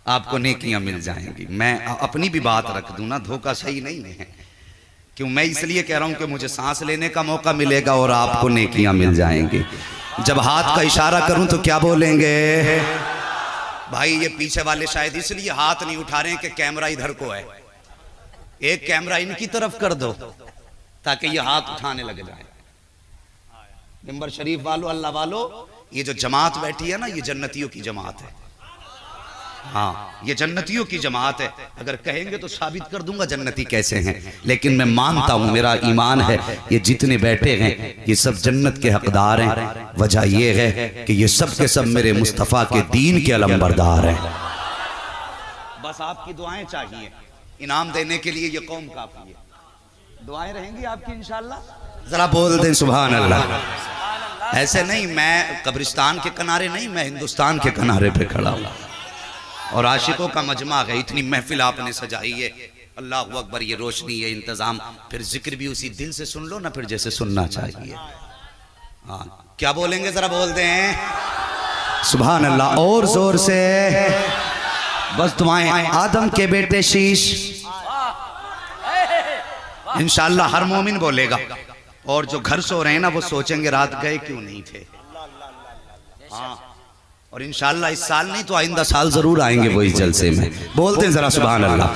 आपको नेकियां मिल जाएंगी। मैं अपनी भी बात रख दूं ना, धोखा सही नहीं है। क्यों? मैं इसलिए कह रहा हूं कि मुझे सांस लेने का मौका मिलेगा और आपको नेकियां मिल जाएंगी। जब हाथ का इशारा करूं तो क्या बोलेंगे? भाई ये पीछे वाले शायद इसलिए हाथ नहीं उठा रहे हैं कि कैमरा इधर को है। एक कैमरा इनकी तरफ कर दो ताकि ये हाथ उठाने लग जाए। मिंबर शरीफ वालों, अल्लाह वालों, ये जो जमात बैठी है ना, ये जन्नतियों की जमात है। हाँ, ये जन्नतियों की जमात है। अगर कहेंगे तो साबित कर दूंगा जन्नती कैसे हैं, लेकिन मैं मानता हूं, मेरा ईमान है, ये जितने बैठे हैं ये सब जन्नत के हकदार हैं। वजह ये है कि ये सब के सब मेरे मुस्तफ़ा के दीन के अलमबरदार हैं। बस आपकी दुआएं चाहिए, इनाम देने के लिए ये कौम काफी है। दुआएं रहेंगी आपकी इंशाअल्लाह। जरा बोल दें सुभान अल्लाह। ऐसे नहीं, मैं कब्रिस्तान के किनारे नहीं, मैं हिंदुस्तान के किनारे पे खड़ा हूं और आशिकों का मजमा है। इतनी महफिल आपने सजाई है, अल्लाह अकबर, ये रोशनी, ये इंतजाम, फिर जिक्र भी उसी दिल से सुन लो ना, फिर जैसे सुनना चाहिए। हाँ, क्या बोलेंगे? जरा बोल दें सुभान अल्लाह और जोर से। बस दुआएं। आदम के बेटे शीश, इंशाअल्लाह हर मोमिन बोलेगा। और जो घर सो रहे हैं ना, वो सोचेंगे रात गए क्यों नहीं थे। हाँ, और इंशाअल्लाह इस साल नहीं तो आइंदा साल जरूर आएंगे वो इस जलसे में। बोलते हैं जरा सुभान अल्लाह।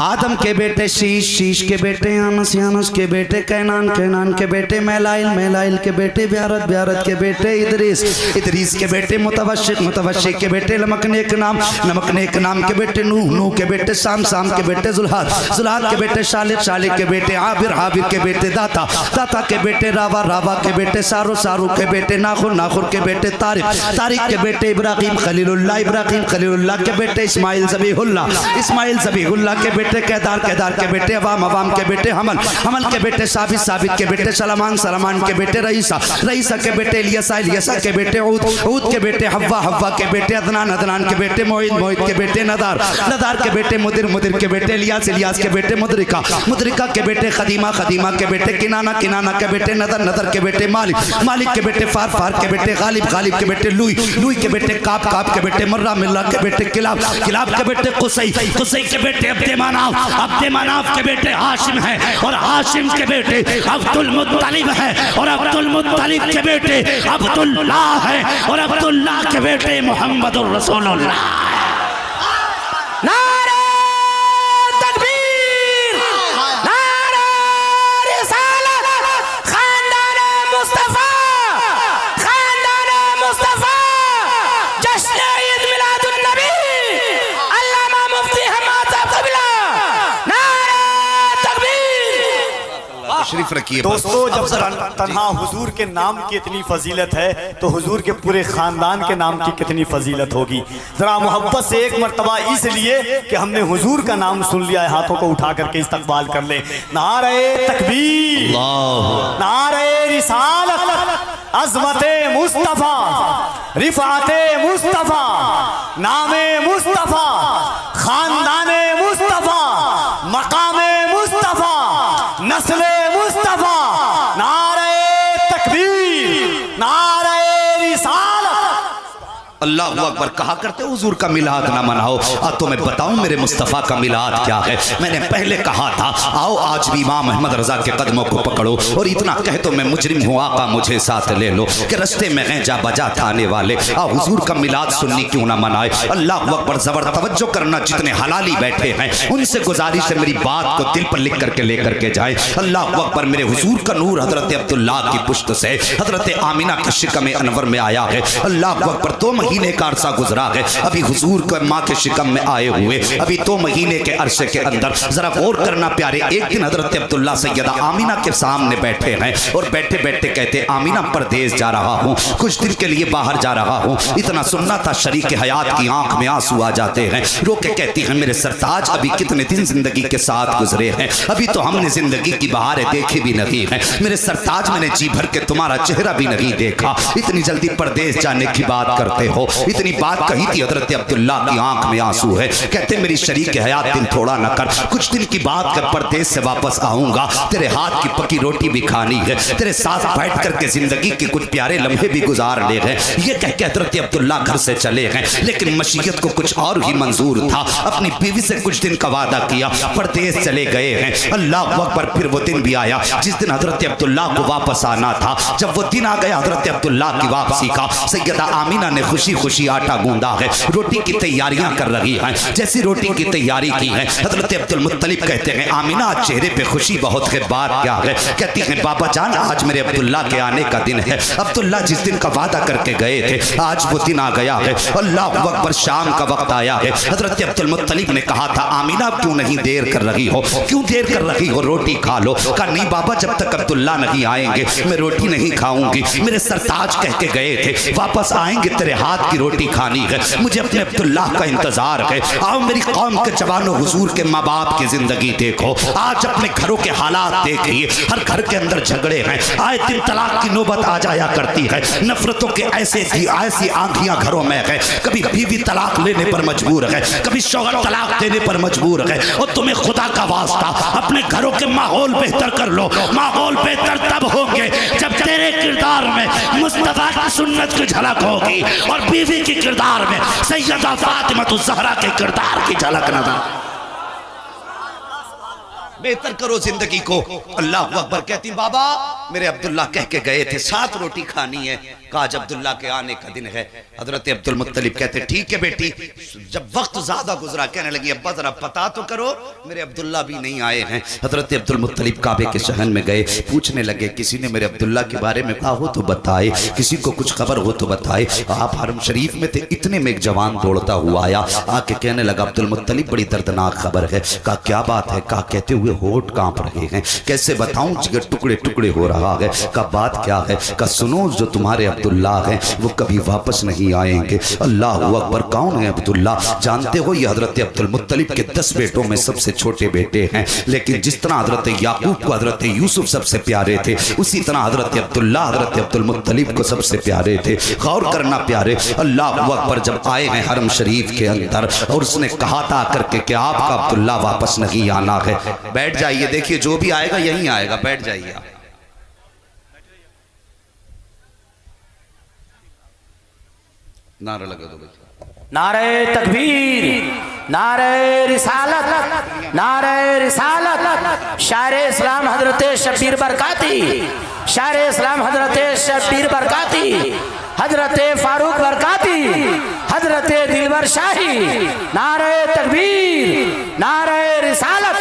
आदम के बेटे शीश, शीश के बेटे आनस, आनस के बेटे कैनान, कैनान के बेटे मैलाइल, मैलाइल के बेटे ब्यारत, ब्यारत के बेटे इदरीस, इदरीस के बेटे मुतवश्शिक, मुतवश्शिक के बेटे लमकनेक नाम, लमकनेक नाम के बेटे नूह, नूह के बेटे साम, साम के बेटे जुल्हाद, जुल्हाद के बेटे शालिक, शालिक के बेटे आबिर, आबिर के बेटे दाता, दाता के बेटे रावा, रावा के बेटे सारू, सारू के बेटे नाखुर, नाखुर के बेटे तारिक, तारिक के बेटे इब्राहिम खलीलुल्लाह, इब्राहिम खलीलुल्लाह के बेटे इस्माइल ज़बीहुल्लाह, इस्माइल ज़बीहुल्लाह के बेटे केदार, केदार के बेटे अवाम, अवाम के बेटे हमल, हमल के बेटे साबित, साबित के बेटे सलमान, सलमान के बेटे रईसा, रईसा के बेटे इलियसा, इलियसा के बेटे ऊद, ऊद के बेटे हव्वा, हव्वा के बेटे अदनान, अदनान के बेटे मोहित, मोहित के बेटे नदार, नदार के बेटे मुदिर, मुदिर के बेटे इलियास, इलियास के बेटे मुदरिका, मुदरिका के बेटे खदीमा, खदीमा के बेटे किनाना, किनाना के बेटे नदर, नदर के बेटे मालिक, मालिक के बेटे फार, फार के बेटे गालिब, गालिब के बेटे लुई, लुई के बेटे काप, काप के बेटे मर्रा, मिल्ला के बेटे किलाब, किलाब के बेटे कुसई, कुसई के बेटे अब्दे मनाफ, अब्दे मनाफ के बेटे हाशिम है और हाशिम के बेटे अब्दुल मुत्तलिब है और अब्दुल मुत्तलिब के बेटे अब्दुल्लाह है और अब्दुल्लाह के बेटे मोहम्मदुर रसूलुल्लाह। नारे तकबीर, नारे रिसालत, खानदान मुस्तफा, खानदान मुस्तफा, जश्न ईद मिलादुन नबी, अल्लामा मुफ्ती हम्माद साहब कबिला। तशरीफ रखिए। दोस्तों, जब तन्हा हुजूर के नाम की इतनी फजीलत है तो हुजूर के पूरे खानदान के नाम की कितनी फजीलत होगी। जरा मोहब्बत से एक मर्तबा इसलिए कि हमने हुजूर का नाम सुन लिया है, हाथों को उठा करके इस्तकबाल कर ले। नारे तकबीर, नारे रिसालत, अज़मते मुस्तफा, रिफाते मुस्तफा, नामे मुस्तफा, खानदाने मुस्तफा, मकामे मुस्तफा, नस्ले मुस्तफा। नारे तकबीर, नारे रिसालत। अल्लाह अकबर कहा करते हुजूर का मिलाद ना मनाओ। अब तो मैं बताऊं मेरे मुस्तफ़ा का मिलाद क्या है। मैंने पहले कहा था आओ आज भी इमाम अहमद रजा के कदमों को पकड़ो और इतना कह तो मैं मुजरिम हूँ आका मुझे साथ ले लो कि रस्ते में हैं जा बजा था आने वाले। आओ हुजूर का मिलाद सुननी क्यों ना मनाए। अल्लाह अकबर ज़बर तवज्जो करना, जितने हलाली बैठे हैं उनसे गुजारिश है मेरी बात को दिल पर लिख करके लेकर के जाए। अल्लाह अकबर मेरे हुजूर का नूर हजरत अब्दुल्ला की पुश्त से हजरत आमिना के शिकम अनवर में आया है। अल्लाह अकबर 2 महीने का अरसा गुजरा है, अभी हुजूर को माँ के शिकम में आए हुए अभी 2 महीने के अरसे के अंदर जरा गौर करना प्यारे। एक दिन हजरत अब्दुल्ला सैयदा आमिना के सामने बैठे हैं और बैठे बैठे कहते आमिना परदेश जा रहा हूँ, कुछ दिन के लिए बाहर जा रहा हूँ। इतना सुनना था शरीक हयात की आंख में आंसू आ जाते हैं। रो के कहती है मेरे सरताज अभी कितने दिन जिंदगी के साथ गुजरे हैं, अभी तो हमने जिंदगी की बहारें देखी भी नहीं है। मेरे सरताज मैंने जी भर के तुम्हारा चेहरा भी नहीं देखा, इतनी जल्दी परदेश जाने की बात करते हो। इतनी बात कही थी हजरत अब्दुल्ला की आंख में आंसू है। कहते मेरी शरीक हयात दिल थोड़ा न कर, कुछ दिन की बात कर, परदेश से वापस आऊंगा, तेरे हाथ की पकी रोटी भी खानी है, तेरे साथ बैठ करके जिंदगी के कुछ प्यारे लम्हे भी गुजार ले गए। ये कह के हजरत अब्दुल्ला घर से चले गए, लेकिन मशीयत को कुछ और ही मंजूर था। अपनी बीवी से कुछ दिन का वादा किया, परदेश चले गए हैं। अल्लाह अकबर, फिर वो दिन भी आया जिस दिन हजरत अब्दुल्ला को वापस आना था। जब वो दिन आ गया हजरत अब्दुल्ला की वापसी का, सैयदा आमिना ने खुशी खुशी आटा गूंदा है, रोटी की तैयारियां कर रही हैं। जैसी रोटी की तैयारी की है, हजरत अब्दुल मुत्तलिब कहते हैं आमिना चेहरे पे खुशी बहुत है, बात क्या है? कहती हैं बाबा जान आज मेरे अब्दुल्ला के आने का दिन है। अब्दुल्ला जिस दिन का वादा करके गए थे आज वो दिन आ गया है। अल्लाह अकबर, शाम का वक्त आया है। हजरत अब्दुल मुत्तलिब ने कहा था आमिना क्यों नहीं देर कर रही हो, क्यों देर कर रही हो, रोटी खा लो। कहा नहीं बाबा, जब तक अब्दुल्ला नहीं आएंगे मैं रोटी नहीं खाऊंगी। मेरे सरताज कह के गए थे वापस आएंगे तेरे हाथ की रोटी खानी है, मुझे अपने अब्दुल्ला का इंतजार है। आओ मेरी कौम के जवानों, हुजूर के माँ बाप की जिंदगी देखो, आज अपने घरों के हालात देखिए, हर घर के अंदर झगड़े हैं, आए दिन तलाक की नौबत आ जाया करती है, नफरतों के ऐसी आंधियां घरों में है। कभी बीवी तलाक लेने पर मजबूर है, कभी शौहर तलाक देने पर मजबूर है। और तुम्हें खुदा का वास्ता अपने घरों के माहौल बेहतर कर लो। माहौल बेहतर तब होंगे जब तेरे किरदार में मुस्तफा की सुन्नत की झलक होगी और बीवी के किरदार में सैयदा फातिमा ज़हरा के किरदार की झलक नजर। बेहतर करो जिंदगी को। अल्लाह अकबर। कहती बाबा मेरे अब्दुल्ला कह के गए थे 7 रोटी खानी है, काज अब्दुल्ला के आने का दिन है। हजरत अब्दुल मुत्तलिब कहते ठीक है बेटी। जब वक्त ज्यादा गुजरा कहने लगी अब्बा जरा पता तो करो मेरे अब्दुल्ला भी नहीं आए हैं। हजरत अब्दुल मुत्तलिब काबे के शहन में गए, पूछने लगे किसी ने मेरे अब्दुल्ला के बारे में कहा हो तो बताए, किसी को कुछ खबर हो तो बताए। आप हरम शरीफ में थे, इतने में एक जवान दौड़ता हुआ आया, आके कहने लगा अब्दुल मुत्तलिब बड़ी दर्दनाक खबर है। कहा क्या बात है? कहा कहते हुए होठ कांप रहे हैं, कैसे बताऊं, जिगर टुकड़े टुकड़े हो रहा है। का बात क्या है? का सुनो जो तुम्हारे अब्दुल्ला हैं वो कभी वापस नहीं आएंगे। अल्लाह अकबर। कौन है अब्दुल्ला? जानते हो ये हजरत अब्दुल मुत्तलिब के 10 बेटों में सबसे छोटे बेटे हैं, लेकिन जिस तरह हजरत याकूब को हजरत यूसुफ सबसे प्यारे थे, उसी तरह हजरत अब्दुल्ला हजरत अब्दुल मुत्तलिब को सबसे प्यारे थे। गौर करना प्यारे, अल्लाह अकबर जब आए हैं हरम शरीफ के अंदर और उसने कहा था करके कि आपका अब्दुल्ला वापस नहीं आना है। बैठ जाइए, देखिए जो भी आएगा यहीं आएगा, बैठ जाइए आप। नारा लगा दो भाई। नारे तकबीर, नारे रिसालत, नारे रिसालत। शायर इस्लाम हजरत शब्बीर बरकाती, शायर इस्लाम हजरत शब्बीर बरकाती, हजरत फारूक बरकाती, हजरत दिलबर शाही। नारे तकबीर, नारे रिसालत।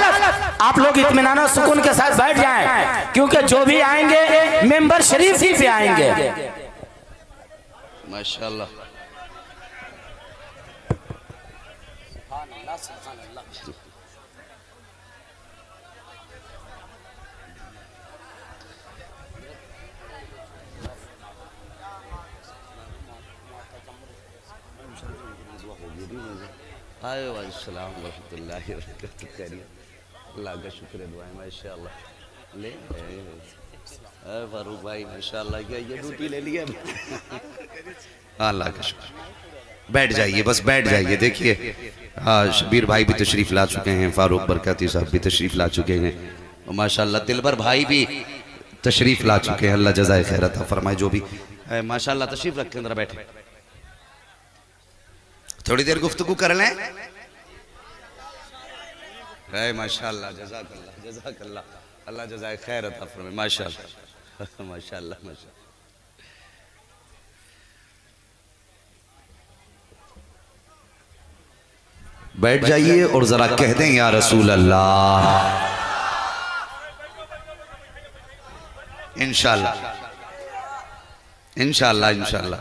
आप लोग इत्मीनान और सुकून के साथ बैठ जाएं, क्योंकि जो भी आएंगे मेंबर शरीफ ही पे आएंगे। माशाल्लाह। अल्लाह का शुक्र है, दुआएं माशाल्लाह। ले फारूक भाई माशाल्लाह, क्या ये ड्यूटी ले लिया? अल्लाह का शुक्र। बैठ जाइए, बस बैठ जाइए। देखिए हाँ, शबीर भाई भी तशरीफ़ ला चुके हैं, फारूक बरकाती साहब भी तशरीफ़ ला चुके हैं और माशाल्लाह दिलबर भाई भी तशरीफ़ ला चुके हैं। अल्लाह जज़ाए खैर अता फरमाए। जो भी है माशाल्लाह तशरीफ़ रखें, अंदर बैठे थोड़ी देर गुफ्तगू कर लें। है माशाल्लाह, जज़ाकल्लाह जज़ाकल्लाह, अल्लाह जज़ाए खैर अता फरमाए। माशाल्लाह माशाल्लाह माशाल्लाह। बैठ जाइए और जरा कह दें या रसूल अल्लाह। इंशाल्लाह इंशाल्लाह इंशाल्लाह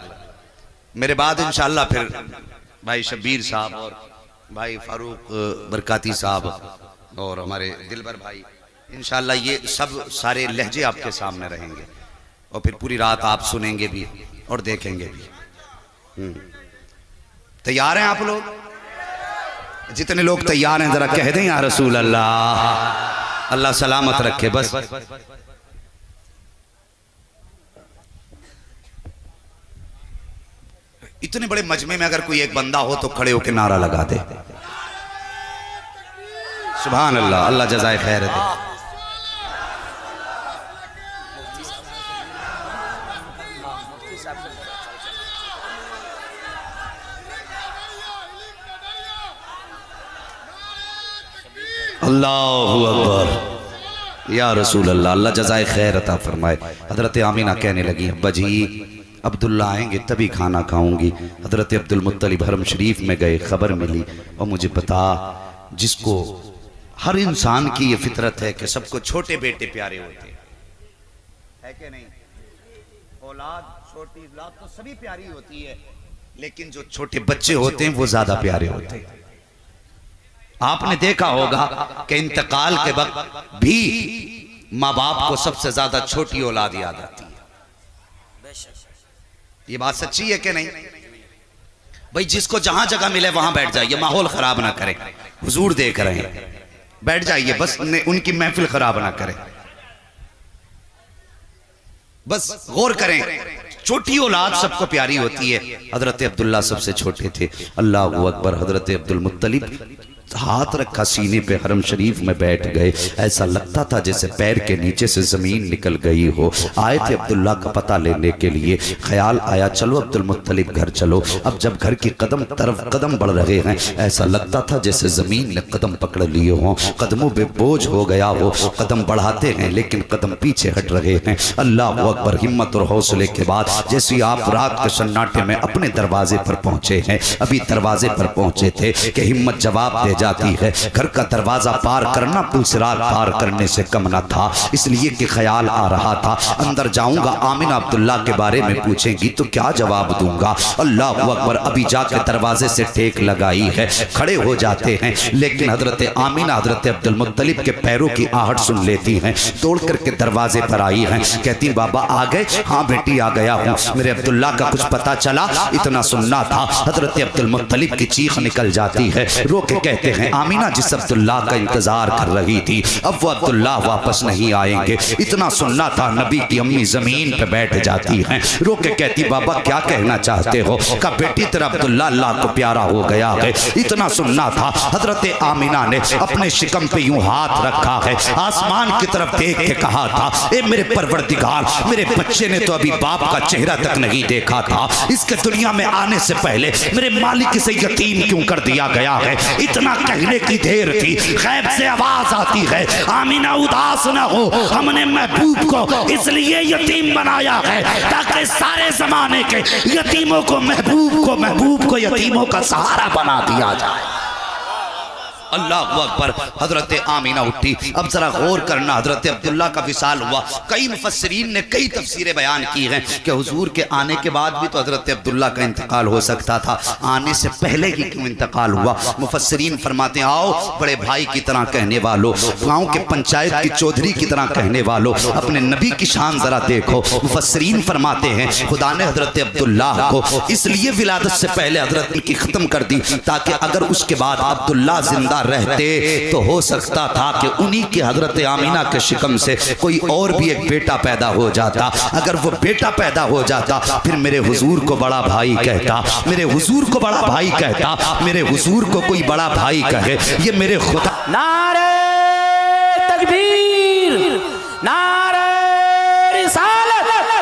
मेरे बाद इंशाल्लाह फिर भाई शब्बीर साहब और भाई फारूक बरकाती साहब और हमारे दिलबर भाई, इंशाल्लाह ये सब सारे लहजे आपके सामने रहेंगे और फिर पूरी रात आप सुनेंगे भी और देखेंगे भी। तैयार हैं आप लोग? जितने लोग तैयार हैं जरा कह दें या रसूल अल्लाह। अल्लाह सलामत रखे। बस इतने बड़े मजमे में अगर कोई एक बंदा हो तो खड़े होकर नारा लगा दे, सुभान अल्लाह, अल्लाह जज़ाए खैर दे। अल्लाहु अकबर या रसूल अल्लाह, अल्लाह जज़ाए खैर अता फरमाए। हजरत आमीना कहने लगी, अब्बा जी अब्दुल्ला आएंगे तभी खाना खाऊंगी। हजरत अब्दुल मुत्तलिब हरम शरीफ में गए, खबर मिली और मुझे पता, जिसको हर इंसान की ये फितरत है कि सबको छोटे बेटे प्यारे होते हैं, है कि नहीं? औलाद, छोटी औलाद तो सभी प्यारी होती है, लेकिन जो छोटे बच्चे होते हैं वो ज्यादा प्यारे होते हैं। आपने देखा होगा कि इंतकाल के वक्त भी माँ बाप को सबसे ज्यादा छोटी औलाद याद आती है। ये बात सच्ची है कि नहीं भाई? जिसको जहां जगह मिले वहां बैठ जाइए, माहौल खराब ना करें। हुजूर देख रहे हैं, बैठ जाइए, बस उनकी महफिल खराब ना करें, बस गौर करें। छोटी औलाद सबको प्यारी होती है। हजरत अब्दुल्ला सबसे छोटे थे। अल्लाह अकबर। हजरत अब्दुल मुत्तलिब हाथ रखा सीने पे, हरम शरीफ में बैठ गए। ऐसा लगता था जैसे पैर के नीचे से जमीन निकल गई हो। आए थे अब्दुल्ला का पता लेने के लिए। ख्याल आया चलो अब्दुल मुत्तलिब घर चलो। अब जब घर की कदम तरफ कदम बढ़ रहे हैं, ऐसा लगता था जैसे जमीन ने कदम पकड़ लिए हों, कदमों पे बोझ हो गया हो। कदम बढ़ाते हैं लेकिन कदम पीछे हट रहे हैं। अल्लाह अकबर। हिम्मत और हौसले के बाद जैसे आप रात के सन्नाटे में अपने दरवाजे पर पहुंचे हैं, अभी दरवाजे पर पहुंचे थे कि हिम्मत जवाब दे जाती है। घर का दरवाजा पार करना पुलसिरात पार करने से कम न था, इसलिए कि ख्याल आ रहा था अंदर जाऊंगा, आमिना अब्दुल्ला के बारे में पूछेंगी तो क्या जवाब दूंगा। अल्लाह अकबर। अभी जाके दरवाजे से टेक लगाई है, खड़े हो जाते हैं, लेकिन हजरत आमिना हजरत अब्दुल मुत्तलिब के पैरों की आहट सुन लेती हैं। दौड़ करके दरवाजे पर आई हैं, कहती बाबा आ गए? हाँ बेटी आ गया हूँ। मेरे अब्दुल्ला का कुछ पता चला? इतना सुनना था। हजरत अब्दुल मुत्तलिब की चीख निकल जाती है। रो के कहते हैं आमीना जिस अब्दुल्ला का इंतजार कर रही थी, अब वो अब्दुल्ला वापस नहीं आएंगे। इतना सुनना था। नबी की अम्मी जमीन पे बैठ जाती हैं, रो के कहती बाबा क्या कहना चाहते हो? का बेटी तेरा अब्दुल्ला अल्लाह को प्यारा हो गया है। इतना सुनना था। हजरत आमीना ने अपने शिकम पे यूं हाथ रखा है, आसमान की तरफ देख के कहा था ए मेरे परवरदिगार, मेरे बच्चे ने तो अभी बाप का चेहरा तक नहीं देखा था, इसके दुनिया में आने से पहले मेरे मालिक से यतीम क्यों कर दिया गया है? इतना कहने की देर थी, गैब से आवाज आती है आमीना उदास न हो, हमने महबूब को इसलिए यतीम बनाया है ताकि सारे जमाने के यतीमों को महबूब को यतीमों का सहारा बना दिया जाए। अल्लाह अकबर। हजरत आमीना उठी। अब जरा गौर करना, हजरत अब्दुल्ला का विसाल हुआ। कई मुफस्सिरीन ने कई तफसीरें बयान की हैं कि हुजूर के आने के बाद भी तो हजरत अब्दुल्ला का इंतकाल हो सकता था, आने से पहले ही क्यों इंतकाल हुआ? मुफस्सिरीन फरमाते हैं आओ बड़े भाई की तरह कहने वालों, गाँव के पंचायत की चौधरी की तरह कहने वालों, अपने नबी की शान जरा देखो। मुफस्सिरीन फरमाते हैं खुदा ने हजरत अब्दुल्ला को इसलिए विलादत से पहले हजरत की खत्म कर दी ताकि अगर उसके बाद अब्दुल्ला जिंदा रहते तो हो सकता था कि उन्हीं के हजरत आमीना के शिकम से कोई और भी एक बेटा पैदा हो जाता। अगर वो बेटा पैदा हो जाता फिर मेरे हुजूर को बड़ा भाई कहता, मेरे हुजूर को बड़ा भाई कहता, मेरे हुजूर को कोई बड़ा भाई कहे, ये मेरे खुदा। नारे तकबीर।